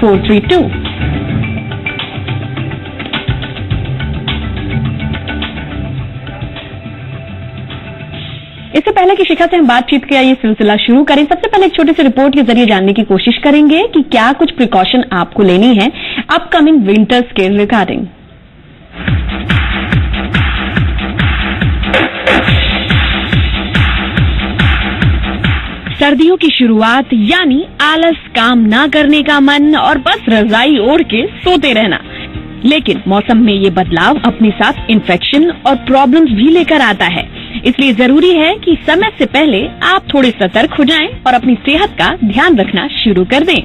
432। इससे पहले कि शिखा से हम बातचीत का ये सिलसिला शुरू करें, सबसे पहले एक छोटी सी रिपोर्ट के जरिए जानने की कोशिश करेंगे कि क्या कुछ प्रिकॉशन आपको लेनी है अपकमिंग विंटर्स के रिगार्डिंग। सर्दियों की शुरुआत यानी आलस, काम ना करने का मन और बस रजाई ओढ़ के सोते रहना। लेकिन मौसम में ये बदलाव अपने साथ इन्फेक्शन और प्रॉब्लम्स भी लेकर आता है, इसलिए जरूरी है कि समय से पहले आप थोड़े सतर्क हो जाएं और अपनी सेहत का ध्यान रखना शुरू कर दें।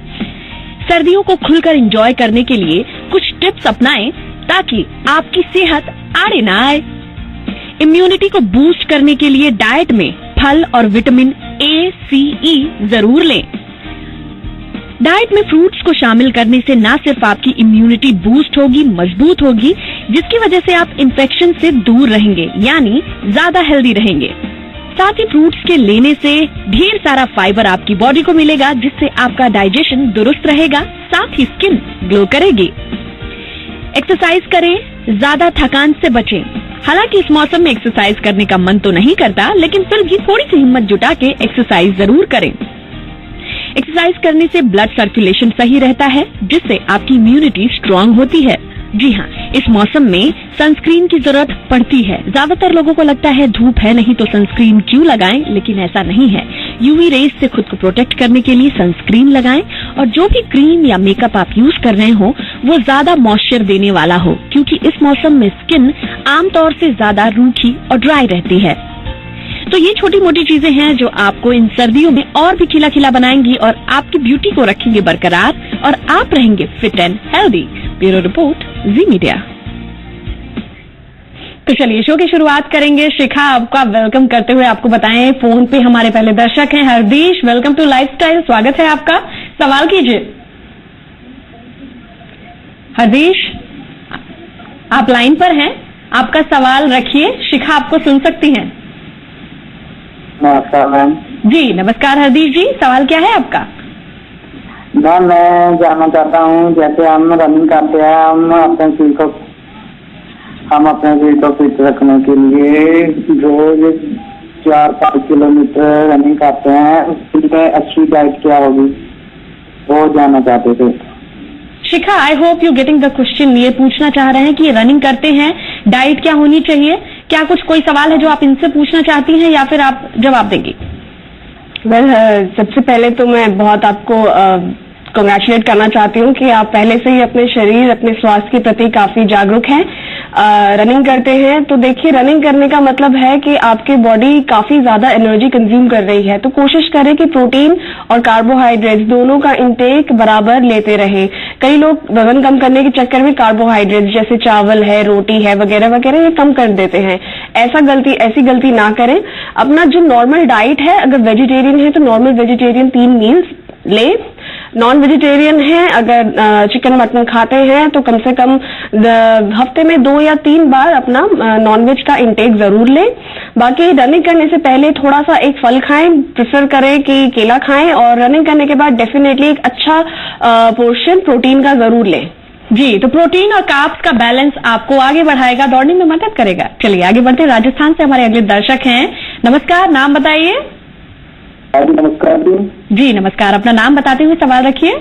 सर्दियों को खुलकर एंजॉय करने के लिए कुछ टिप्स अपनाएं ताकि आपकी सेहत आड़े ना आए। इम्यूनिटी को बूस्ट करने के लिए डाइट में फल और विटामिन A, C, E जरूर लें। डाइट में फ्रूट्स को शामिल करने से न सिर्फ आपकी इम्यूनिटी बूस्ट होगी, मजबूत होगी, जिसकी वजह से आप इन्फेक्शन से दूर रहेंगे, यानी ज्यादा हेल्दी रहेंगे। साथ ही फ्रूट्स के लेने से ढेर सारा फाइबर आपकी बॉडी को मिलेगा, जिससे आपका डाइजेशन दुरुस्त रहेगा, साथ ही स्किन ग्लो करेगी। एक्सरसाइज करें, ज्यादा थकान से बचें। हालांकि इस मौसम में एक्सरसाइज करने का मन तो नहीं करता, लेकिन फिर भी थोड़ी सी हिम्मत जुटा के एक्सरसाइज जरूर करें। एक्सरसाइज करने से ब्लड सर्कुलेशन सही रहता है, जिससे आपकी इम्यूनिटी स्ट्रांग होती है। जी हाँ, इस मौसम में सनस्क्रीन की जरूरत पड़ती है। ज्यादातर लोगों को लगता है धूप है नहीं तो सनस्क्रीन क्यों लगाएं, लेकिन ऐसा नहीं है। यूवी रेज से खुद को प्रोटेक्ट करने के लिए सनस्क्रीन लगाएं और जो भी क्रीम या मेकअप आप यूज कर रहे हो वो ज्यादा मॉइस्चर देने वाला हो, क्योंकि इस मौसम में स्किन आमतौर से ज्यादा रूखी और ड्राई रहती है। तो ये छोटी मोटी चीजें हैं जो आपको इन सर्दियों में और भी खिला खिला बनाएंगी और आपकी ब्यूटी को रखेंगे बरकरार और आप रहेंगे fit and healthy. Bureau report, Zee Media. तो चलिए शो की शुरुआत करेंगे। शिखा, आपका वेलकम करते हुए आपको बताएं, फोन पे हमारे पहले दर्शक हैं हरदीश। वेलकम टू लाइफस्टाइल, स्वागत है आपका। सवाल कीजिए हरदीश, आप लाइन पर हैं, आपका सवाल रखिए, शिखा आपको सुन सकती हैं। नमस्कार मैम। जी नमस्कार हरदीश जी, सवाल क्या है आपका? मैम मैं जानना चाहता हूँ, जैसे हम रनिंग करते हैं, हम अपने शरीर को फिट रखने के लिए रोज 4-5 किलोमीटर रनिंग करते हैं, उसमें अच्छी डाइट क्या होगी वो जानना चाहते थे। Shikha, I hope you getting the question. ये पूछना चाह रहे हैं कि रनिंग करते हैं, डाइट क्या होनी चाहिए। क्या कुछ कोई सवाल है जो आप इनसे पूछना चाहती हैं या फिर आप जवाब देंगी? सबसे पहले तो मैं बहुत आपको कांग्रेचुलेट करना चाहती हूँ कि आप पहले से ही अपने शरीर, अपने स्वास्थ्य के प्रति काफी जागरूक हैं। रनिंग करते हैं तो देखिए, रनिंग करने का मतलब है कि आपकी बॉडी काफी ज्यादा एनर्जी कंज्यूम कर रही है, तो कोशिश करें कि प्रोटीन और कार्बोहाइड्रेट्स दोनों का इंटेक बराबर लेते रहें। कई लोग वजन कम करने के चक्कर में कार्बोहाइड्रेट्स जैसे चावल है, रोटी है वगैरह वगैरह ये कम कर देते हैं। ऐसी गलती ना करें। अपना जो नॉर्मल डाइट है, अगर वेजिटेरियन है तो नॉर्मल वेजिटेरियन 3 मील्स ले। नॉन वेजिटेरियन है, अगर चिकन मटन खाते हैं तो कम से कम हफ्ते में 2 या 3 बार अपना नॉनवेज का इंटेक जरूर लें। बाकी रनिंग करने से पहले थोड़ा सा एक फल खाएं, प्रेफर करें कि केला खाएं, और रनिंग करने के बाद डेफिनेटली एक अच्छा पोर्शन प्रोटीन का जरूर लें। जी, तो प्रोटीन और कार्ब्स का बैलेंस आपको आगे बढ़ाएगा, दौड़ने में मदद करेगा। चलिए आगे बढ़ते हैं। राजस्थान से हमारे अगले दर्शक हैं। नमस्कार, नाम बताइए। नमस्कार जी नमस्कार, अपना नाम बताते हुए सवाल रखिए।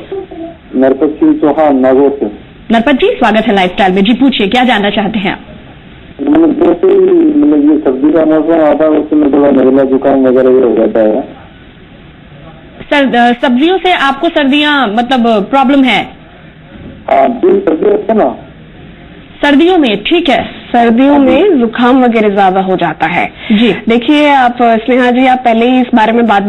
नरपत सिंह चौहान, नागौर से। नरपत जी, स्वागत है लाइफस्टाइल में। जी पूछिए, क्या जानना चाहते हैं आप? मतलब ये सर्दी का मौसम आता है, उसमें थोड़ा नजला जुकाम वगैरह हो जाता है। सब्जियों से आपको सर्दियां मतलब प्रॉब्लम है? सर्दी है ना, सर्दियों में ठीक है, सर्दियों में जुकाम वगैरह ज्यादा हो जाता है। जी देखिए, आप स्नेहा जी, आप पहले ही इस बारे में बात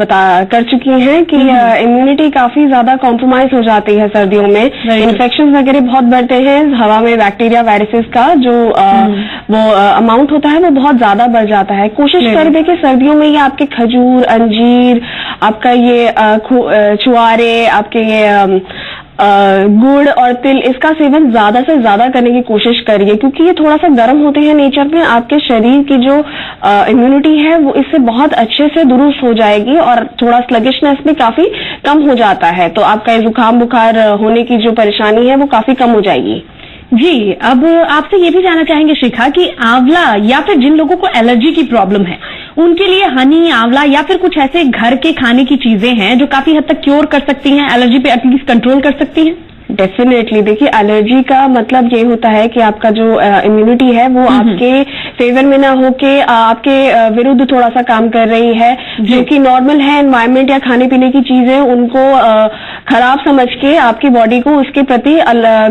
कर चुकी हैं कि इम्यूनिटी काफी ज्यादा कॉम्प्रोमाइज हो जाती है सर्दियों में। इन्फेक्शन वगैरह बहुत बढ़ते हैं, हवा में बैक्टीरिया वायरसेस का जो वो अमाउंट होता है वो बहुत ज्यादा बढ़ जाता है। कोशिश कर देखिए सर्दियों में ये आपके खजूर, अंजीर, आपका ये छुआरे, आपके ये गुड़ और तिल, इसका सेवन ज्यादा से ज्यादा करने की कोशिश करिए, क्योंकि ये थोड़ा सा गर्म होते हैं नेचर में। आपके शरीर की जो इम्यूनिटी है वो इससे बहुत अच्छे से दुरुस्त हो जाएगी और थोड़ा स्लगिशनेस भी काफी कम हो जाता है। तो आपका ये जुकाम बुखार होने की जो परेशानी है वो काफी कम हो जाएगी। जी, अब आपसे ये भी जानना चाहेंगे शिखा कि आंवला या फिर जिन लोगों को एलर्जी की प्रॉब्लम है उनके लिए हनी, आंवला या फिर कुछ ऐसे घर के खाने की चीजें हैं जो काफी हद तक क्योर कर सकती हैं, एलर्जी पे एटलीस्ट कंट्रोल कर सकती हैं? डेफिनेटली, देखिए एलर्जी का मतलब ये होता है कि आपका जो इम्यूनिटी है वो आपके फेवर में ना होके आपके विरुद्ध थोड़ा सा काम कर रही है, जो कि नॉर्मल है। एनवायरमेंट या खाने पीने की चीजें उनको खराब समझ के आपकी बॉडी को उसके प्रति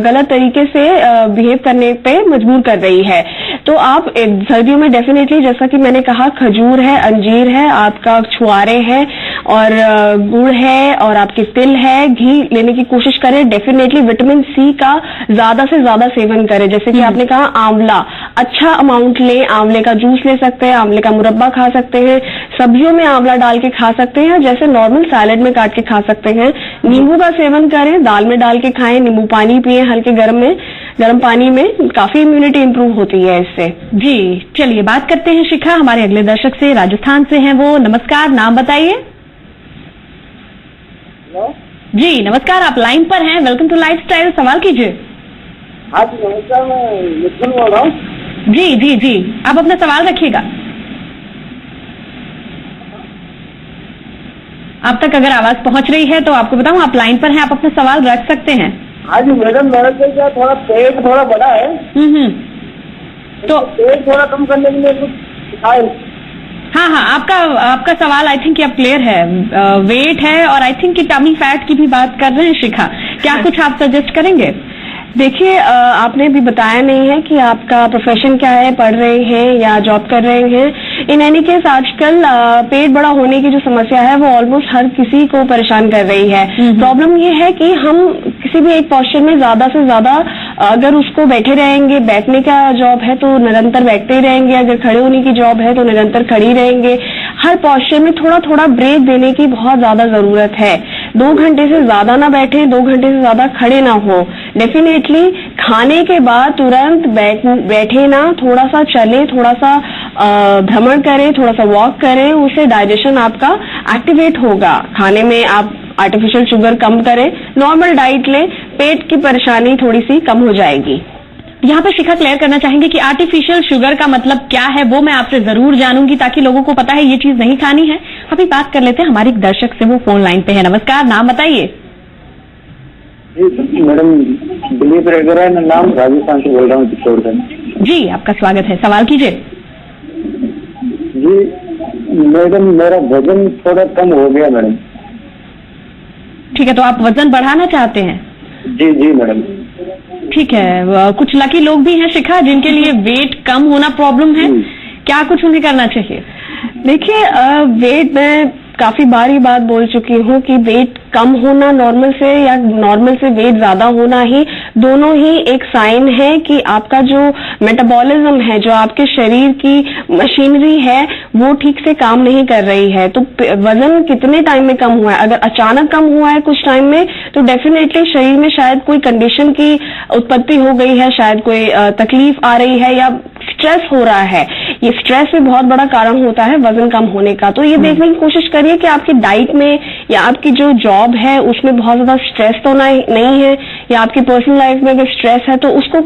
गलत तरीके से बिहेव करने पे मजबूर कर रही है। तो आप सर्दियों में डेफिनेटली, जैसा कि मैंने कहा, खजूर है, अंजीर है, आपका छुआरे हैं और गुड़ है और आपके तिल है, घी लेने की कोशिश करें। डेफिनेटली विटामिन सी का ज्यादा से ज्यादा सेवन करें। जैसे कि आपने कहा आंवला, अच्छा अमाउंट लें, आंवले का जूस ले सकते हैं, आंवले का मुरब्बा खा सकते हैं, सब्जियों में आंवला डाल के खा सकते हैं, जैसे नॉर्मल सैलेड में काट के खा सकते हैं। नींबू का सेवन करें, दाल में डाल के खाएं, नींबू पानी पिए हल्के गर्म पानी में, काफी इम्यूनिटी इंप्रूव होती है इससे। जी, चलिए बात करते हैं शिखा, हमारे अगले दर्शक से, राजस्थान से हैं वो। नमस्कार, नाम बताइए। जी नमस्कार, आप लाइन पर हैं, वेलकम टू लाइफस्टाइल, सवाल कीजिए। हाँ जी नमस्कार, मैं मिथुन बोल रहा हूँ। जी जी जी, आप अपना सवाल रखिएगा। आप तक अगर आवाज पहुंच रही है तो आपको बताऊं, आप लाइन पर हैं, आप अपना सवाल रख सकते हैं। हाँ जी मैडम, मेरा क्या थोड़ा पेट थोड़ा बड़ा है, तो पेट थोड़ा कम करने के लिए कुछ सिखाए। हाँ, आपका सवाल आई थिंक अब क्लियर है। वेट है और आई थिंक कि टमी फैट की भी बात कर रहे हैं शिखा, क्या कुछ आप सजेस्ट करेंगे? देखिए, आपने भी बताया नहीं है कि आपका प्रोफेशन क्या है, पढ़ रहे हैं या जॉब कर रहे हैं। इन एनी केस आजकल पेट बड़ा होने की जो समस्या है वो ऑलमोस्ट हर किसी को परेशान कर रही है। प्रॉब्लम ये है कि हम किसी भी एक पोस्चर में ज्यादा से ज्यादा अगर उसको बैठे रहेंगे, बैठने का जॉब है तो निरंतर बैठते ही रहेंगे, अगर खड़े होने की जॉब है तो निरंतर खड़ी रहेंगे। हर पोस्चर में थोड़ा थोड़ा ब्रेक देने की बहुत ज्यादा जरूरत है। 2 घंटे से ज्यादा ना बैठे, 2 घंटे से ज्यादा खड़े ना हो। डेफिनेटली खाने के बाद तुरंत बैठे ना, थोड़ा सा चले, थोड़ा सा भ्रमण करें, थोड़ा सा वॉक करें, उससे डाइजेशन आपका एक्टिवेट होगा। खाने में आप आर्टिफिशियल शुगर कम करें, नॉर्मल डाइट लें, पेट की परेशानी थोड़ी सी कम हो जाएगी। यहाँ पर शिखा क्लियर करना चाहेंगे कि आर्टिफिशियल शुगर का मतलब क्या है, वो मैं आपसे जरूर जानूंगी ताकि लोगों को पता है ये चीज नहीं खानी है। अभी बात कर लेते हैं हमारे एक दर्शक से, वो फोन लाइन पे है। नमस्कार, नाम बताइए। जी मैडम, दिलीप रेगर है, नाम राजस्थान से बोल रहा हूँ, चित्तौड़गढ़। जी आपका स्वागत है, सवाल कीजिए। जी मैडम, मेरा वजन थोड़ा कम हो गया मैडम। ठीक है, तो आप वजन बढ़ाना चाहते हैं? जी जी मैडम। ठीक है, कुछ लकी लोग भी हैं शिखा जिनके लिए वेट कम होना प्रॉब्लम है, क्या कुछ उन्हें करना चाहिए? देखिए, वेट में काफी बार ये बात बोल चुकी हूँ कि वेट कम होना नॉर्मल से या नॉर्मल से वेट ज्यादा होना ही दोनों ही एक साइन है कि आपका जो मेटाबॉलिज्म है, जो आपके शरीर की मशीनरी है, वो ठीक से काम नहीं कर रही है। तो वजन कितने टाइम में कम हुआ है, अगर अचानक कम हुआ है कुछ टाइम में, तो डेफिनेटली शरीर में शायद कोई कंडीशन की उत्पत्ति हो गई है, शायद कोई तकलीफ आ रही है या स्ट्रेस हो रहा है। ये स्ट्रेस भी बहुत बड़ा कारण होता है वजन कम होने का। तो ये देखने की कोशिश करिए कि आपकी डाइट में या आपकी जो जॉब है उसमें बहुत ज्यादा स्ट्रेस तो नहीं है, या आपकी पर्सनल लाइफ में अगर स्ट्रेस है तो उसको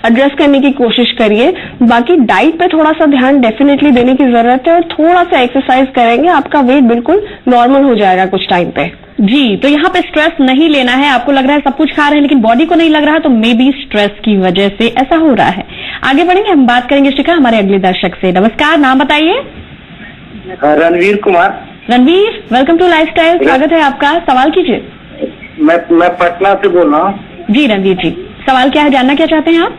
एड्रेस करने की कोशिश करिए। बाकी डाइट पे थोड़ा सा ध्यान डेफिनेटली देने की जरूरत है और थोड़ा सा एक्सरसाइज करेंगे, आपका वेट बिल्कुल नॉर्मल हो जाएगा कुछ टाइम पे। जी, तो यहाँ पे स्ट्रेस नहीं लेना है। आपको लग रहा है सब कुछ खा रहे हैं लेकिन बॉडी को नहीं लग रहा, तो मे बी स्ट्रेस की वजह से ऐसा हो रहा है। आगे बढ़ेंगे, हम बात करेंगे शिखा हमारे अगले दर्शक से। नमस्कार, नाम बताइए। Ranveer Kumar. Ranveer, welcome to lifestyle, स्वागत है आपका, सवाल कीजिए। मैं पटना से बोल रहा हूँ। जी रणवीर जी, सवाल क्या है, जानना क्या चाहते हैं आप?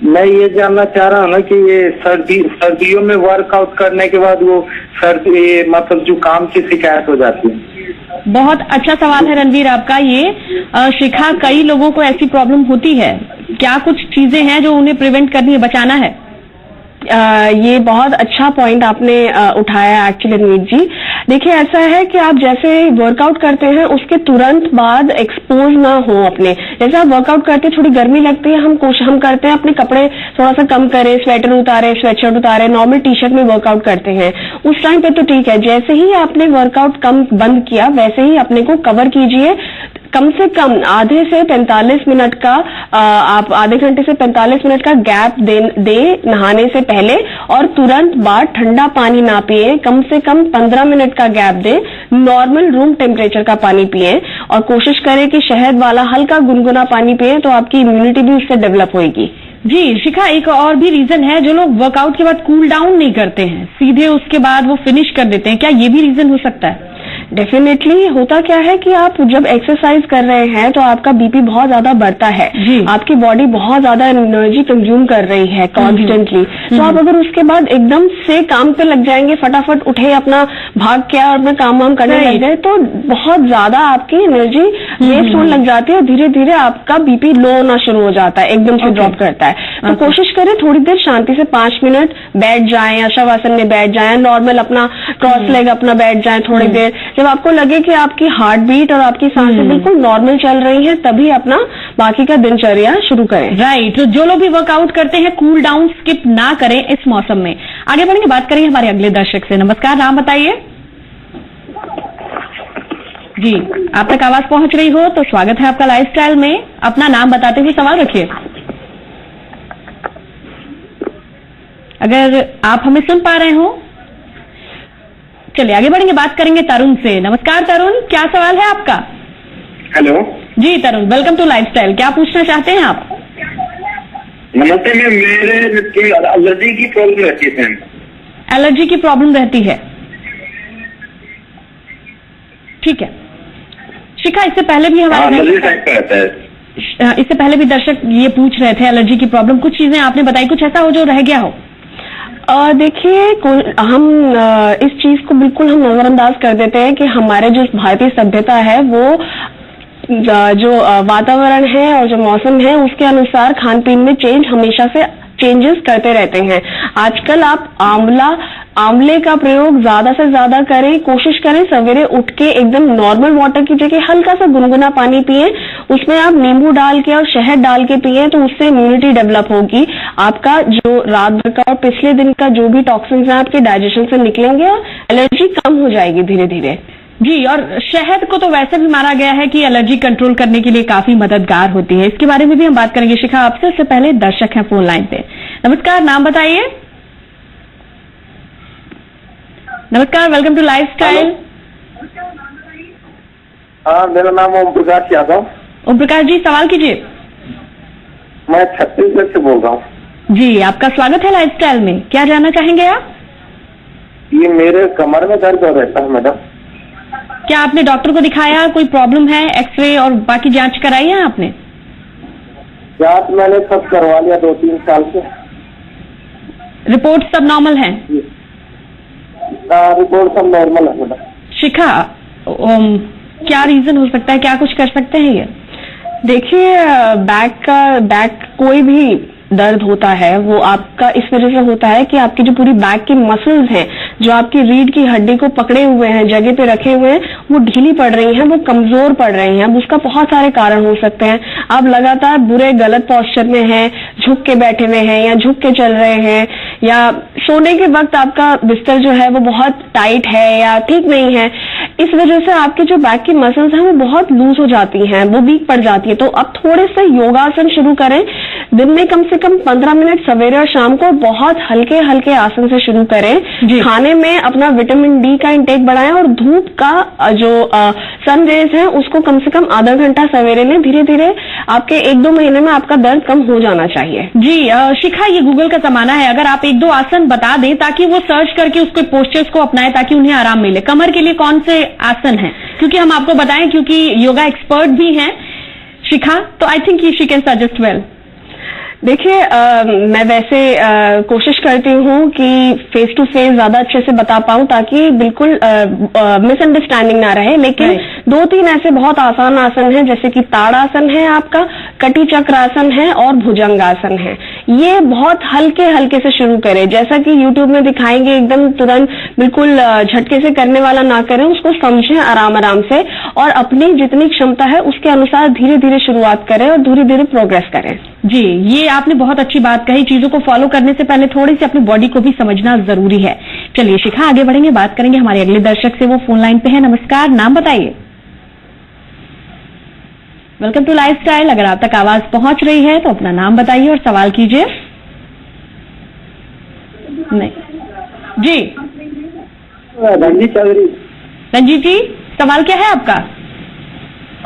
मैं ये जानना चाह रहा हूँ ना कि ये सर्दियों में वर्कआउट करने के बाद वो सर्दी मतलब जुकाम की शिकायत हो जाती है। बहुत अच्छा सवाल है रणवीर आपका ये। शिखा, कई लोगों को ऐसी प्रॉब्लम होती है, क्या कुछ चीजें हैं जो उन्हें प्रिवेंट करनी है, बचाना है? ये बहुत अच्छा पॉइंट आपने उठाया एक्चुअली रणवीर जी। देखिए ऐसा है कि आप जैसे वर्कआउट करते हैं उसके तुरंत बाद एक्सपोज ना हो अपने, जैसे आप वर्कआउट करते हैं थोड़ी गर्मी लगती है, हम करते हैं अपने कपड़े थोड़ा सा कम करें, स्वेटर उतारे, स्वेटशर्ट उतारे, नॉर्मल टी शर्ट में वर्कआउट करते हैं, उस टाइम पे तो ठीक है। जैसे ही आपने वर्कआउट कम बंद किया वैसे ही अपने को कवर कीजिए, कम से कम आधे से 45 मिनट का आप आधे घंटे से 45 मिनट का गैप दे नहाने से पहले, और तुरंत बाद ठंडा पानी ना पिए, कम से कम 15 मिनट का गैप दे, नॉर्मल रूम टेम्परेचर का पानी पिए, और कोशिश करें कि शहद वाला हल्का गुनगुना पानी पिए, तो आपकी इम्यूनिटी भी उससे डेवलप होगी। जी शिखा, एक और भी रीजन है, जो लोग वर्कआउट के बाद कूल डाउन नहीं करते हैं, सीधे उसके बाद वो फिनिश कर देते हैं, क्या ये भी रीजन हो सकता है? डेफिनेटली होता क्या है कि आप जब एक्सरसाइज कर रहे हैं तो आपका बीपी बहुत ज्यादा बढ़ता है, आपकी बॉडी बहुत ज्यादा एनर्जी कंज्यूम कर रही है कॉन्स्टेंटली, तो आप अगर उसके बाद एकदम से काम पे लग जाएंगे, फटाफट उठे अपना भाग के और अपना काम वाम करने लग जाए, तो बहुत ज्यादा आपकी एनर्जी वेस्ट होने लग जाती है और धीरे धीरे आपका बीपी लो होना शुरू हो जाता है, एकदम से ड्रॉप करता है। तो कोशिश करें थोड़ी देर शांति से 5 मिनट बैठ जाएं या शवासन में बैठ जाएं, नॉर्मल अपना क्रॉस लेग अपना बैठ जाएं थोड़ी देर, जब आपको लगे कि आपकी हार्ट बीट और आपकी सांसें बिल्कुल नॉर्मल चल रही हैं, तभी अपना बाकी का दिनचर्या शुरू करें। राइट, तो जो लोग भी वर्कआउट करते हैं कूल डाउन स्किप ना करें इस मौसम में। आगे बढ़ेंगे, बात करेंगे हमारे अगले दर्शक से। नमस्कार, नाम बताइए। जी, आप तक आवाज पहुंच रही हो तो स्वागत है आपका लाइफस्टाइल में, अपना नाम बताते हुए सवाल रखिए। अगर आप हमें सुन पा रहे हो चलिए आगे बढ़ेंगे, बात करेंगे तरुण से। नमस्कार तरुण, क्या सवाल है आपका? Hello ji Tarun, welcome to lifestyle, क्या पूछना चाहते हैं आप? नमस्ते मैम, मेरे एलर्जी की प्रॉब्लम रहती है मैम। एलर्जी की प्रॉब्लम रहती है, ठीक है। शिखा, इससे पहले भी हमारे इससे पहले भी दर्शक ये पूछ रहे थे एलर्जी की प्रॉब्लम, कुछ चीजें आपने बताई, कुछ ऐसा हो जो रह गया हो? देखिए हम इस चीज को बिल्कुल हम नजरअंदाज कर देते हैं कि हमारे जो भारतीय सभ्यता है वो जो वातावरण है और जो मौसम है उसके अनुसार खान पीन में हमेशा से चेंजेस करते रहते हैं। आजकल आप आंवले का प्रयोग ज्यादा से ज्यादा करें, कोशिश करें सवेरे उठ के एकदम नॉर्मल वाटर की जगह हल्का सा गुनगुना पानी पिए, उसमें आप नींबू डाल के और शहद डाल के पिए, तो उससे इम्यूनिटी डेवलप होगी, आपका जो रात भर का और पिछले दिन का जो भी टॉक्सिन्स है आपके डाइजेशन से निकलेंगे और एलर्जी कम हो जाएगी धीरे धीरे। जी, और शहद को तो वैसे भी माना गया है कि एलर्जी कंट्रोल करने के लिए काफी मददगार होती है, इसके बारे में भी हम बात करेंगे शिखा आपसे। उससे पहले दर्शक हैं फोन लाइन पे। नमस्कार, नाम बताइए। नमस्कार, वेलकम टू लाइफस्टाइल। हाँ, मेरा नाम ओम प्रकाश यादव। ओम प्रकाश जी, सवाल कीजिए। मैं छत्तीसगढ़ से बोल रहा हूँ। जी, आपका स्वागत है लाइफस्टाइल में, क्या जानना चाहेंगे आप? ये मेरे कमर में दर्द हो रहता है मैडम। क्या आपने डॉक्टर को दिखाया, कोई प्रॉब्लम है, एक्सरे और बाकी जांच कराई है आपने? जांच मैंने सब करवा लिया 2-3 साल से। रिपोर्ट सब नॉर्मल है? रिपोर्ट सब नॉर्मल है मैडम। शिखा, क्या रीजन हो सकता है, क्या कुछ कर सकते हैं ये? देखिए बैक कोई भी दर्द होता है वो आपका इस वजह से होता है कि आपकी जो पूरी बैक की मसल्स हैं, जो आपकी रीढ़ की हड्डी को पकड़े हुए हैं, जगह पे रखे हुए हैं, वो ढीली पड़ रही हैं, वो कमजोर पड़ रही हैं। अब उसका बहुत सारे कारण हो सकते हैं। आप लगातार बुरे गलत पोस्चर में हैं, झुक के बैठे हुए हैं या झुक के चल रहे हैं, या सोने के वक्त आपका बिस्तर जो है वो बहुत टाइट है या ठीक नहीं है, इस वजह से आपकी जो बैक की मसल्स हैं वो बहुत लूज हो जाती हैं, वो वीक पड़ जाती है। तो अब थोड़े से योगासन शुरू करें, दिन में कम से कम 15 मिनट सवेरे और शाम को बहुत हल्के हल्के आसन से शुरू करें। खाने में अपना विटामिन डी का इंटेक बढ़ाएं और धूप का जो सन रेज है उसको कम से कम आधा घंटा सवेरे लें। धीरे धीरे आपके 1-2 महीने में आपका दर्द कम हो जाना चाहिए। जी शिखा, ये गूगल का जमाना है, अगर आप 1-2 आसन बता दें ताकि वो सर्च करके उसके पोस्चर्स को अपनाएं ताकि उन्हें आराम मिले। कमर के लिए कौन से आसन है, क्योंकि हम आपको बताएं क्योंकि योगा एक्सपर्ट भी हैं शिखा, तो I think she can suggest well. देखिए मैं वैसे कोशिश करती हूँ कि फेस टू फेस ज्यादा अच्छे से बता पाऊँ ताकि बिल्कुल मिसअंडरस्टैंडिंग ना रहे, लेकिन 2-3 ऐसे बहुत आसान आसन हैं, जैसे कि ताड़ासन है आपका, कटी चक्रासन है और भुजंगासन है। ये बहुत हल्के हल्के से शुरू करें, जैसा कि YouTube में दिखाएंगे एकदम तुरंत बिल्कुल झटके से करने वाला ना करें, उसको समझें आराम आराम से और अपनी जितनी क्षमता है उसके अनुसार धीरे धीरे शुरुआत करें और धीरे धीरे प्रोग्रेस करें। जी, ये आपने बहुत अच्छी बात कही। चीजों को फॉलो करने से पहले थोड़ी सी अपनी बॉडी को भी समझना जरूरी है। चलिए शिखा, आगे बढ़ेंगे, बात करेंगे हमारे अगले दर्शक से। वो फोन लाइन पे है। नमस्कार, नाम बताइए। Welcome to lifestyle. अगर आप तक आवाज पहुंच रही है तो अपना नाम बताइए और सवाल कीजिए। नहीं जी, रंजीत चौधरी। रंजीत जी, सवाल क्या है आपका?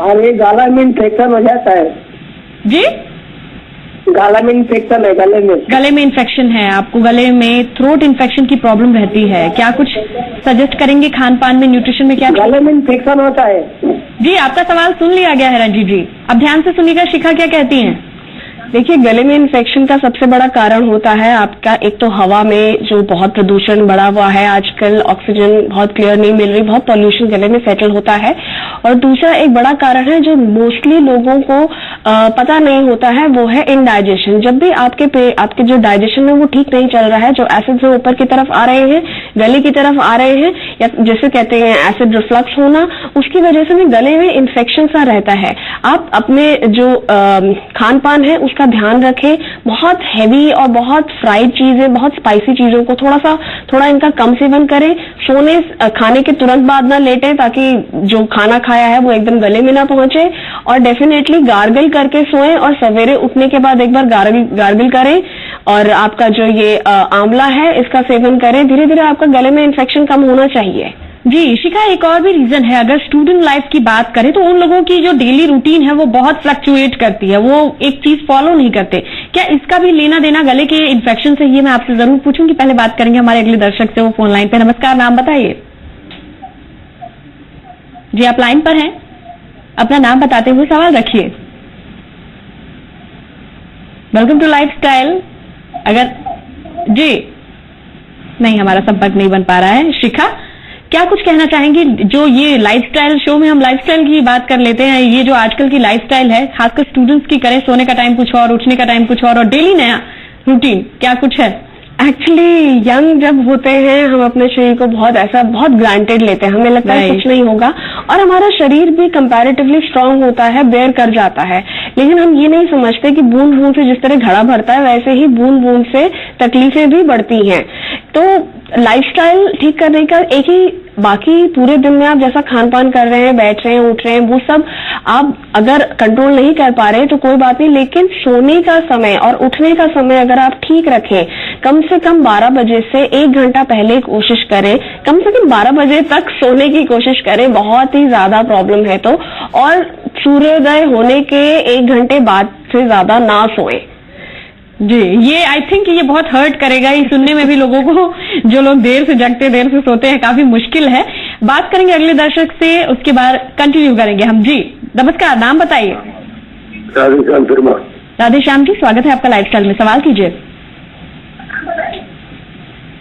और ये गला में इन्फेक्शन हो जाता है जी? गला में इन्फेक्शन है, गले में इन्फेक्शन है आपको, गले में थ्रोट इन्फेक्शन की प्रॉब्लम रहती है। क्या कुछ सजेस्ट करेंगे खान पान में, न्यूट्रिशन में? क्या गले में इन्फेक्शन होता है? जी, आपका सवाल सुन लिया गया है रंजीत जी। अब ध्यान से सुनिएगा, शिखा क्या कहती हैं। देखिए, गले में इन्फेक्शन का सबसे बड़ा कारण होता है आपका एक तो हवा में जो बहुत प्रदूषण बढ़ा हुआ है आजकल, ऑक्सीजन बहुत क्लियर नहीं मिल रही, बहुत पॉल्यूशन गले में सेटल होता है। और दूसरा एक बड़ा कारण है जो मोस्टली लोगों को पता नहीं होता है, वो है इनडाइजेशन। जब भी आपके जो डाइजेशन है वो ठीक नहीं चल रहा है, जो एसिड से ऊपर की तरफ आ रहे हैं, गले की तरफ आ रहे हैं, या जैसे कहते हैं एसिड रिफ्लक्स होना, उसकी वजह से भी गले में इन्फेक्शन सा रहता है। आप अपने जो खान पान है उसका ध्यान रखें। बहुत हैवी और बहुत फ्राइड चीजें, बहुत स्पाइसी चीजों को थोड़ा इनका कम सेवन करें। खाने के तुरंत बाद ना लेटें ताकि जो खाना खाया है वो एकदम गले में ना पहुंचे। और डेफिनेटली गार्गल करके सोएं और सवेरे उठने के बाद एक बार गार्गल करें। और आपका जो ये आंवला है इसका सेवन करें। धीरे धीरे आपका गले में इन्फेक्शन कम होना चाहिए। जी शिखा, एक और भी रीजन है। अगर स्टूडेंट लाइफ की बात करें तो उन लोगों की जो डेली रूटीन है वो बहुत फ्लक्चुएट करती है, वो एक चीज फॉलो नहीं करते। क्या इसका भी लेना देना गले के इन्फेक्शन से? ये मैं आपसे जरूर पूछूंगी। पहले बात करेंगे हमारे अगले दर्शक से, वो फोन लाइन पे। नमस्कार, नाम बताइए। जी, आप लाइन पर हैं, अपना नाम बताते हुए सवाल रखिए। Welcome to lifestyle. अगर जी नहीं, हमारा संपर्क नहीं बन पा रहा है। शिखा, क्या कुछ कहना चाहेंगी? जो ये लाइफस्टाइल शो में हम लाइफस्टाइल की बात कर लेते हैं, ये जो आजकल की लाइफस्टाइल है, खासकर स्टूडेंट्स की करें, सोने का टाइम कुछ और, उठने का टाइम कुछ और डेली नया रूटीन, क्या कुछ है? एक्चुअली यंग जब होते हैं हम अपने शरीर को बहुत ग्रांटेड लेते हैं, हमें लगता है कुछ नहीं होगा, और हमारा शरीर भी कंपैरेटिवली स्ट्रांग होता है, बेयर कर जाता है। लेकिन हम ये नहीं समझते कि बूंद बूंद से जिस तरह घड़ा भरता है वैसे ही बूंद बूंद से तकलीफें भी बढ़ती हैं। तो लाइफस्टाइल ठीक करने का एक ही, बाकी पूरे दिन में आप जैसा खान पान कर रहे हैं, बैठ रहे हैं, उठ रहे हैं, वो सब आप अगर कंट्रोल नहीं कर पा रहे तो कोई बात नहीं, लेकिन सोने का समय और उठने का समय अगर आप ठीक रखें, कम से कम 12 बजे से 1 घंटा पहले कोशिश करें, कम से कम 12 बजे तक सोने की कोशिश करें, बहुत ही ज्यादा प्रॉब्लम है तो, और सूर्योदय होने के 1 घंटे बाद से ज्यादा ना सोएं। जी, ये आई थिंक ये बहुत हर्ट करेगा, ये सुनने में भी लोगों को, जो लोग देर से जगते, देर से सोते हैं, काफी मुश्किल है। बात करेंगे अगले दर्शक से, उसके बाद कंटिन्यू करेंगे हम। जी नमस्कार, नाम बताइए। राधेश्याम शर्मा। राधेश्याम जी, स्वागत है आपका लाइफस्टाइल में, सवाल कीजिए।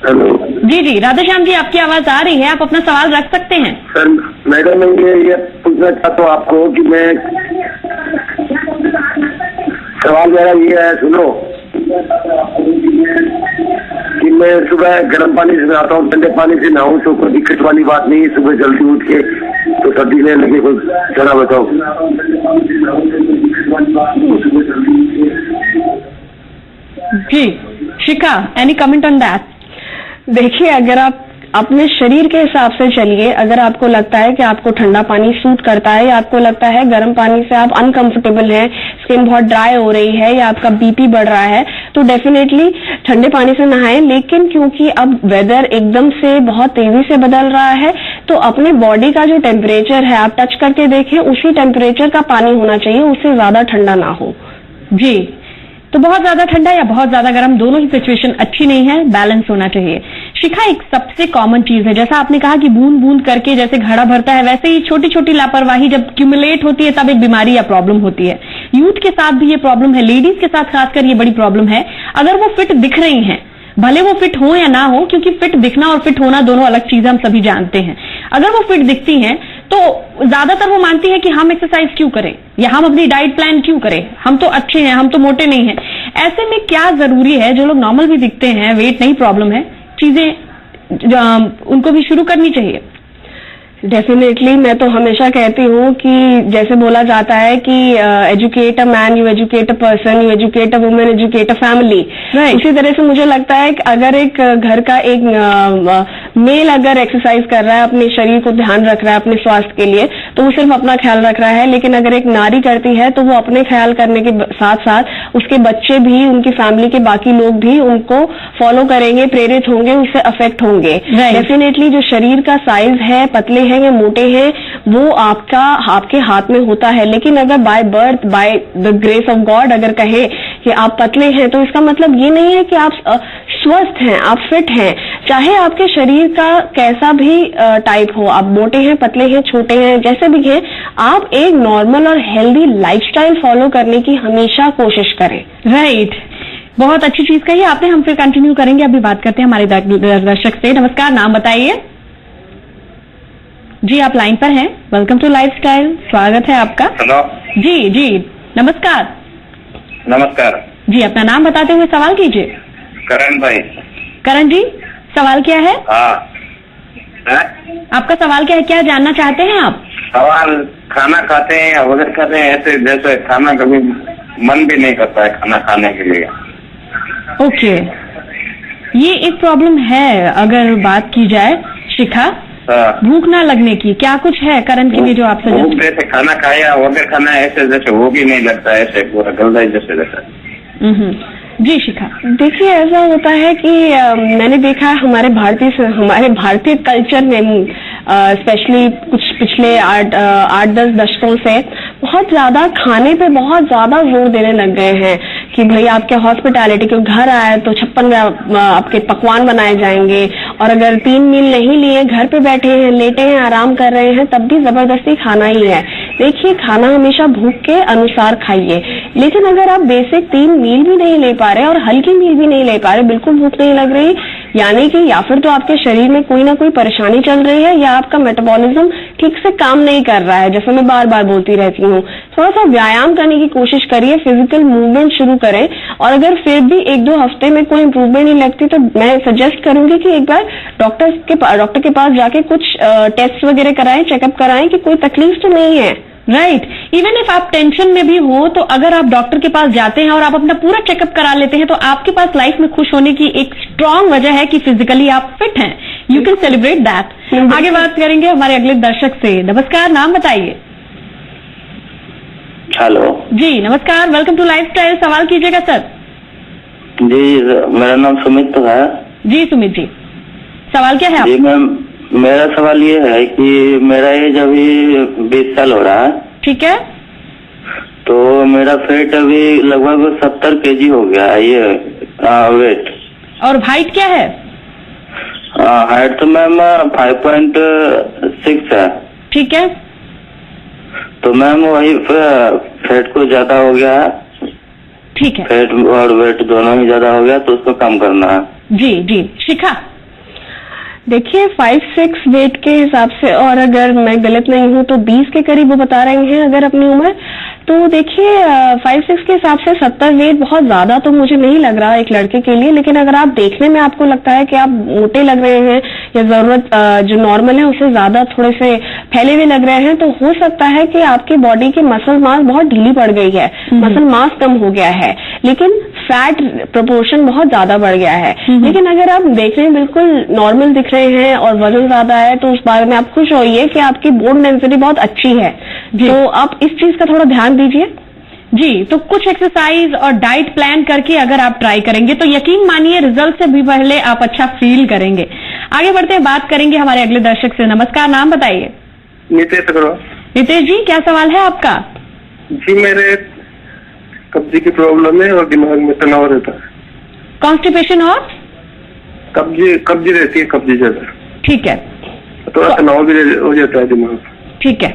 हेलो। जी राधेश्याम जी, आपकी आवाज आ रही है, आप अपना सवाल रख सकते हैं। सर मैडम, मैं ये पूछना चाहता हूँ आपको कि मैं, सवाल मेरा ये है, सुनो, कि मैं सुबह गर्म पानी से नहाता हूँ, ठंडे पानी से नहाऊं तो कोई दिक्कत वाली बात नहीं, सुबह जल्दी उठ के तो सर्दी नहीं लगे, कोई जरा बताओ। जी शिखा, एनी कमेंट ऑन दैट? देखिए, अगर आप अपने शरीर के हिसाब से चलिए, अगर आपको लगता है कि आपको ठंडा पानी सूट करता है, या आपको लगता है गर्म पानी से आप अनकंफर्टेबल हैं, स्किन बहुत ड्राई हो रही है, या आपका बीपी बढ़ रहा है, तो डेफिनेटली ठंडे पानी से नहाएं। लेकिन क्योंकि अब वेदर एकदम से बहुत तेजी से बदल रहा है, तो अपने बॉडी का जो टेम्परेचर है आप टच करके देखें, उसी टेम्परेचर का पानी होना चाहिए, उससे ज्यादा ठंडा ना हो। जी, तो बहुत ज्यादा ठंडा या बहुत ज्यादा गर्म, दोनों ही सिचुएशन अच्छी नहीं है, बैलेंस होना चाहिए। शिखा, एक सबसे कॉमन चीज है, जैसा आपने कहा कि बूंद बूंद करके जैसे घड़ा भरता है, वैसे ही छोटी छोटी लापरवाही जब क्यूमुलेट होती है तब एक बीमारी या प्रॉब्लम होती है। यूथ के साथ भी ये प्रॉब्लम है, लेडीज के साथ खासकर ये बड़ी प्रॉब्लम है। अगर वो फिट दिख रही हैं, भले वो फिट हो या ना हो, क्योंकि फिट दिखना और फिट होना दोनों अलग चीजें हम सभी जानते हैं। अगर वो फिट दिखती हैं तो ज्यादातर वो मानती है कि हम एक्सरसाइज क्यों करें या हम अपनी डाइट प्लान क्यों करें, हम तो अच्छे हैं, हम तो मोटे नहीं हैं। ऐसे में क्या जरूरी है, जो लोग नॉर्मल भी दिखते हैं, वेट नहीं प्रॉब्लम है, चीजें उनको भी शुरू करनी चाहिए? डेफिनेटली मैं तो हमेशा कहती हूँ कि जैसे बोला जाता है कि educate a man, you educate a person, you educate a women, educate a family. उसी तरह से मुझे लगता है कि अगर एक घर का एक मेल अगर एक्सरसाइज कर रहा है, अपने शरीर को ध्यान रख रहा है अपने स्वास्थ्य के लिए, तो वो सिर्फ अपना ख्याल रख रहा है। लेकिन अगर एक नारी करती है तो वो अपने ख्याल करने के साथ साथ उसके बच्चे भी, उनकी फैमिली के बाकी लोग भी उनको फॉलो करेंगे, प्रेरित होंगे, उससे अफेक्ट होंगे। डेफिनेटली जो शरीर का साइज है, पतले हैं या मोटे हैं, वो आपके हाथ में होता है। लेकिन अगर by birth, by the grace of God अगर कहे कि आप पतले हैं, तो इसका मतलब ये नहीं है कि आप स्वस्थ हैं, आप फिट हैं। चाहे आपके शरीर का कैसा भी टाइप हो, आप मोटे हैं, पतले हैं, छोटे हैं, जैसे भी हैं, आप एक नॉर्मल और हेल्दी लाइफस्टाइल फॉलो करने की हमेशा कोशिश करें। राइट, बहुत अच्छी चीज कही आपने। हम फिर कंटिन्यू करेंगे, अभी बात करते हैं हमारे दर्शक से। नमस्कार, नाम बताइए जी, आप लाइन पर हैं। वेलकम टू लाइफस्टाइल, स्वागत है आपका। हेलो जी जी, नमस्कार। नमस्कार जी, अपना नाम बताते हुए सवाल कीजिए। करण भाई। करण जी, सवाल क्या है? हाँ, आपका सवाल क्या है, क्या जानना चाहते हैं आप? सवाल, खाना खाते हैं या वजन करते हैं, ऐसे जैसे खाना कभी मन भी नहीं करता है खाना खाने के लिए। ओके, ये एक प्रॉब्लम है। अगर बात की जाए शिखा, भूख ना लगने की, क्या कुछ है करण के लिए जो आप सजेस्ट? जैसे खाना खाया वगैरह खाना ऐसे जैसे वो भी नहीं लगता, ऐसे पूरा गलदाई जैसे रहता है। जी शिखा, देखिए ऐसा होता है कि मैंने देखा है हमारे भारतीय कल्चर में स्पेशली कुछ पिछले 8-10 दशकों से बहुत ज्यादा खाने पे बहुत ज्यादा जोर देने लग गए हैं कि भाई आपके हॉस्पिटैलिटी के घर आए तो 56 आपके पकवान बनाए जाएंगे, और अगर 3 मील नहीं लिए, घर पे बैठे हैं, लेटे हैं, आराम कर रहे हैं, तब भी जबरदस्ती खाना ही है। देखिए, खाना हमेशा भूख के अनुसार खाइए, लेकिन अगर आप बेसिक 3 मील भी नहीं ले पा रहे और हल्की मील भी नहीं ले पा रहे, बिल्कुल भूख नहीं लग रही, यानी कि या फिर तो आपके शरीर में कोई ना कोई परेशानी चल रही है या आपका मेटाबॉलिज्म ठीक से काम नहीं कर रहा है। जैसे मैं बार बार बोलती रहती हूँ, थोड़ा सा व्यायाम करने की कोशिश करिए, फिजिकल मूवमेंट शुरू करें, और अगर फिर भी 1-2 हफ्ते में कोई इम्प्रूवमेंट नहीं लगती तो मैं सजेस्ट करूंगी कि एक बार डॉक्टर के पास जाके कुछ टेस्ट वगैरह कराएं, चेकअप कराएं कि कोई तकलीफ तो नहीं है। राइट, इवन इफ आप टेंशन में भी हो तो अगर आप डॉक्टर के पास जाते हैं और आप अपना पूरा चेकअप करा लेते हैं तो आपके पास लाइफ में खुश होने की एक स्ट्रांग वजह है कि फिजिकली आप फिट हैं। You can celebrate that. आगे बात करेंगे हमारे अगले दर्शक से। नमस्कार, नाम बताइए। हेलो जी नमस्कार, वेलकम टू लाइफस्टाइल, सवाल कीजिएगा सर। जी, मेरा नाम सुमित है। जी सुमित जी, सवाल क्या है? जी मैम, मेरा सवाल ये है कि मेरा एज अभी 20 साल हो रहा है। ठीक है। तो मेरा वेट अभी लगभग 70 kg हो गया है, ये वेट। और हाइट क्या है? हाइट तो मैम 5.6 है। ठीक है। तो मैम वही फैट को ज्यादा हो गया है। ठीक है। फैट और वेट दोनों ही ज्यादा हो गया, तो उसको कम करना है। जी जी, शिखा। देखिए 5-6 वेट के हिसाब से, और अगर मैं गलत नहीं हूं तो 20 के करीब वो बता रहे हैं अगर अपनी उम्र, तो देखिए 5-6 के हिसाब से 70 वेट बहुत ज्यादा तो मुझे नहीं लग रहा एक लड़के के लिए। लेकिन अगर आप देखने में आपको लगता है कि आप मोटे लग रहे हैं या जरूरत जो नॉर्मल है उससे ज्यादा थोड़े से फैले हुए लग रहे हैं, तो हो सकता है कि आपकी बॉडी की मसल मास बहुत ढीली पड़ गई है, मसल मास कम हो गया है, लेकिन फैट प्रोपोर्शन बहुत ज्यादा बढ़ गया है। लेकिन अगर आप देखने में बिल्कुल नॉर्मल दिख रहे हैं और वजन ज्यादा है, तो उस बारे में आप खुश होइए कि आपकी बोन डेंसिटी बहुत अच्छी है। तो आप इस चीज का थोड़ा ध्यान दीजिए। जी, तो कुछ एक्सरसाइज और डाइट प्लान करके अगर आप ट्राई करेंगे तो यकीन मानिए रिजल्ट से भी पहले आप अच्छा फील करेंगे। आगे बढ़ते हैं, बात करेंगे हमारे अगले दर्शक से। नमस्कार, नाम बताइए। नितेश करो। नितेश जी, क्या सवाल है आपका? जी, मेरे कब्जे की प्रॉब्लम है और दिमाग में तनाव रहता है। कॉन्स्टिपेशन और कब्जी रहती है, कब्जी ज्यादा। ठीक है। थोड़ा तनाव भी हो जाता है दिमाग। ठीक है।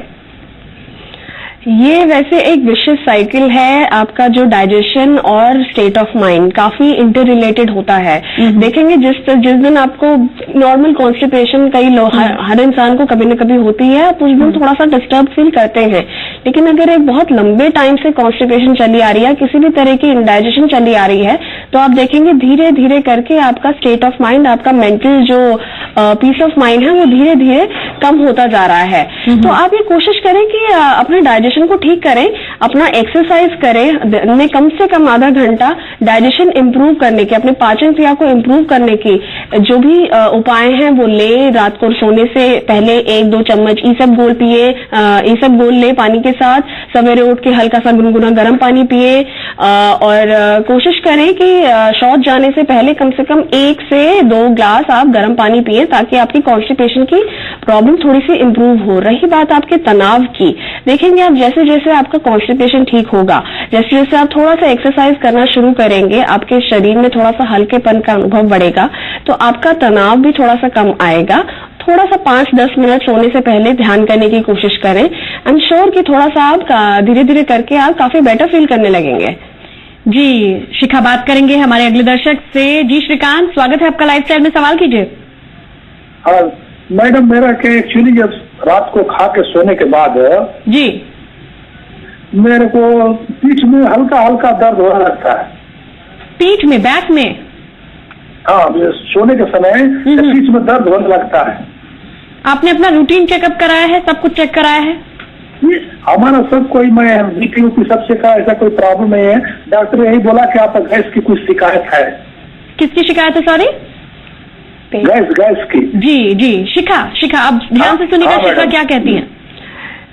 ये वैसे एक विशेष साइकिल है। आपका जो डाइजेशन और स्टेट ऑफ माइंड काफी इंटर रिलेटेड होता है। देखेंगे जिस दिन आपको नॉर्मल कॉन्स्टिपेशन हर इंसान को कभी न कभी होती है, आप उस दिन थोड़ा सा डिस्टर्ब फील करते हैं। लेकिन अगर एक बहुत लंबे टाइम से कॉन्स्टिपेशन चली आ रही है, किसी भी तरह की इंडाइजेशन चली आ रही है, तो आप देखेंगे धीरे धीरे करके आपका स्टेट ऑफ माइंड, आपका मेंटल जो पीस ऑफ माइंड है, वो धीरे धीरे कम होता जा रहा है। तो आप ये कोशिश करें कि अपने डाइजेशन को ठीक करें, अपना एक्सरसाइज करें, दिन में कम से कम आधा घंटा डाइजेशन इंप्रूव करने के, अपने पाचन क्रिया को इंप्रूव करने की जो भी उपाय हैं वो ले। रात को सोने से पहले 1-2 चम्मच ईसबगोल पिए, ईसबगोल ले पानी के साथ। सवेरे उठ के हल्का सा गुनगुना गर्म पानी पिए और कोशिश करें कि शौच जाने से पहले कम से कम 1 से 2 ग्लास आप गर्म पानी पिए, ताकि आपकी कॉन्स्टिपेशन की प्रॉब्लम थोड़ी सी इंप्रूव हो। रही बात आपके तनाव की, देखेंगे आप जैसे जैसे आपका कॉन्स्टिपेशन ठीक होगा, जैसे जैसे आप थोड़ा सा एक्सरसाइज करना शुरू करेंगे, आपके शरीर में थोड़ा सा हल्केपन का अनुभव बढ़ेगा, तो आपका तनाव भी थोड़ा सा कम आएगा। थोड़ा सा 5-10 मिनट सोने से पहले ध्यान करने की कोशिश करें। आई एम श्योर कि थोड़ा सा आप धीरे धीरे करके आप काफी बेटर फील करने लगेंगे। जी शिखा बात करेंगे हमारे अगले दर्शक से। जी श्रीकांत, स्वागत है आपका लाइफस्टाइल में, सवाल कीजिए। हाँ मैडम, मेरा क्या एक्चुअली जब रात को खा के सोने के बाद जी मेरे को पीठ में हल्का हल्का दर्द होने लगता है। पीठ में, बैक में? हाँ, सोने के समय पीठ में दर्द होने लगता है। आपने अपना रूटीन चेकअप कराया है, सब कुछ चेक कराया है? हमारा सब कोई, मैं बीपी की सबसे का ऐसा कोई प्रॉब्लम नहीं है। डॉक्टर यही बोला कि आपको गैस की कुछ शिकायत है। किसकी शिकायत है? सॉरी, गैस की। जी शिखा आप ध्यान से सुनिएगा। शिखा क्या कहती हैं?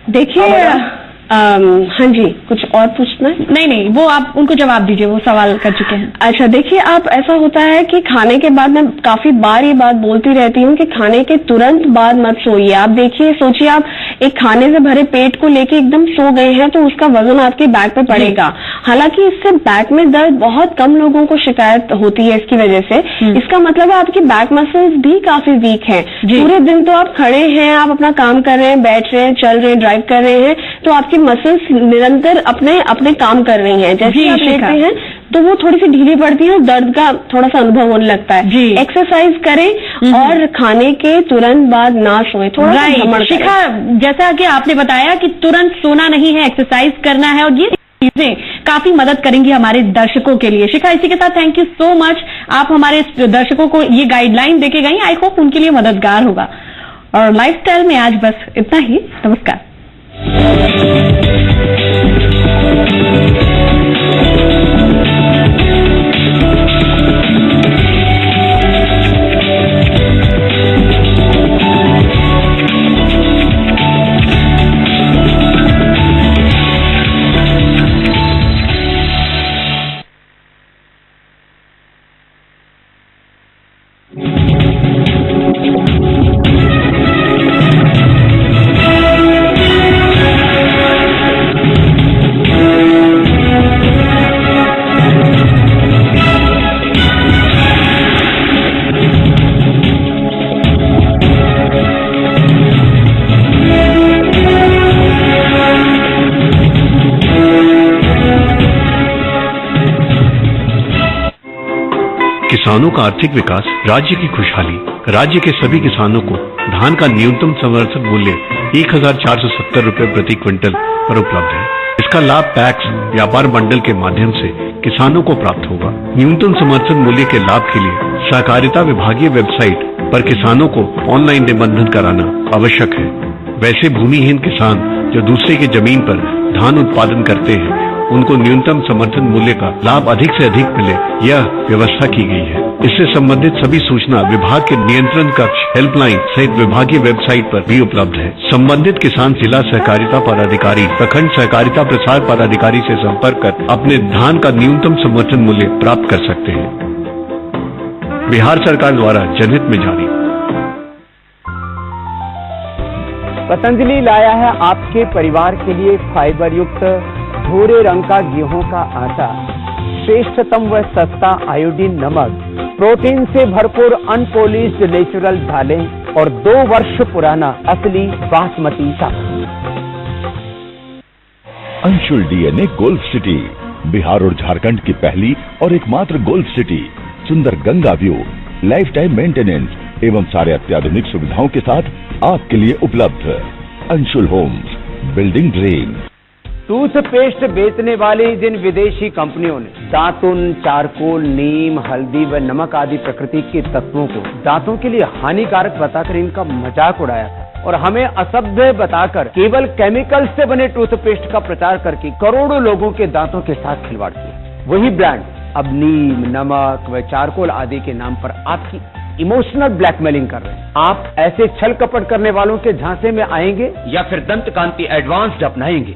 देखिए हाँ जी, कुछ और पूछना है? नहीं, वो आप उनको जवाब दीजिए, वो सवाल कर चुके हैं। अच्छा, देखिए आप, ऐसा होता है कि खाने के बाद, मैं काफी बार ये बात बोलती रहती हूँ कि खाने के तुरंत बाद मत सोइए। आप देखिए, सोचिए आप एक खाने से भरे पेट को लेके एकदम सो गए हैं, तो उसका वजन आपके बैक पे पड़ेगा। हालांकि इससे बैक में दर्द बहुत कम लोगों को शिकायत होती है इसकी वजह से। इसका मतलब है आपकी बैक मसल्स भी काफी वीक है। पूरे दिन तो आप खड़े हैं, आप अपना काम कर रहे हैं, बैठ रहे हैं, चल रहे हैं, ड्राइव कर रहे हैं, तो आपकी मसल्स निरंतर अपने काम कर रही हैं। जैसे आप लेते हैं तो वो थोड़ी सी ढीली पड़ती है, दर्द का थोड़ा सा अनुभव होने लगता है। एक्सरसाइज करें और खाने के तुरंत बाद ना सोए, थोड़ा सा भ्रमण करें। शिखा, जैसा कि आपने बताया कि तुरंत सोना नहीं है, एक्सरसाइज करना है, और ये चीजें काफी मदद करेंगी हमारे दर्शकों के लिए। शिखा, इसी के साथ थैंक यू सो मच, आप हमारे दर्शकों को ये गाइडलाइन देके गई। आई होप उनके लिए मददगार होगा। और लाइफस्टाइल में आज बस इतना ही। नमस्कार। किसानों का आर्थिक विकास, राज्य की खुशहाली। राज्य के सभी किसानों को धान का न्यूनतम समर्थन मूल्य 1470 रुपए प्रति क्विंटल पर उपलब्ध है। इसका लाभ पैक्स व्यापार मंडल के माध्यम से किसानों को प्राप्त होगा। न्यूनतम समर्थन मूल्य के लाभ के लिए सहकारिता विभागीय वेबसाइट पर किसानों को ऑनलाइन निबंधन कराना आवश्यक है। वैसे भूमिहीन किसान जो दूसरे की जमीन पर धान उत्पादन करते हैं, उनको न्यूनतम समर्थन मूल्य का लाभ अधिक से अधिक मिले, यह व्यवस्था की गई है। इससे संबंधित सभी सूचना विभाग के नियंत्रण कक्ष, हेल्पलाइन सहित विभागीय वेबसाइट पर भी उपलब्ध है। संबंधित किसान जिला सहकारिता पदाधिकारी, प्रखंड सहकारिता प्रसार पदाधिकारी से संपर्क कर अपने धान का न्यूनतम समर्थन मूल्य प्राप्त कर सकते हैं। बिहार सरकार द्वारा जनहित में जारी। पतंजलि लाया है आपके परिवार के लिए फाइबर युक्त भूरे रंग का गेहूं का आटा, श्रेष्ठतम व सस्ता आयोडीन नमक, प्रोटीन से भरपूर अनपॉलिश्ड नेचुरल दालें और 2 वर्ष पुराना असली बासमती चावल। Anshul DNA golf city, Bihar और झारखंड की पहली और एकमात्र गोल्फ सिटी, सुंदर Ganga view, lifetime maintenance एवं सारे अत्याधुनिक सुविधाओं के साथ आपके लिए उपलब्ध। Anshul homes, building dream. Toothpaste बेचने वाली जिन विदेशी कंपनियों ने दातुन, चारकोल, नीम, हल्दी व नमक आदि प्रकृति के तत्वों को दांतों के लिए हानिकारक बताकर इनका मजाक उड़ाया था और हमें असभ्य बताकर केवल केमिकल से बने टूथपेस्ट का प्रचार करके करोड़ों लोगों के दांतों के साथ खिलवाड़ किया, वही ब्रांड अब नीम, नमक व चारकोल आदि के नाम पर आपकी इमोशनल ब्लैकमेलिंग कर रहे हैं। आप ऐसे छल कपट करने वालों के झांसे में आएंगे या फिर दंत कांति एडवांस्ड अपनाएंगे?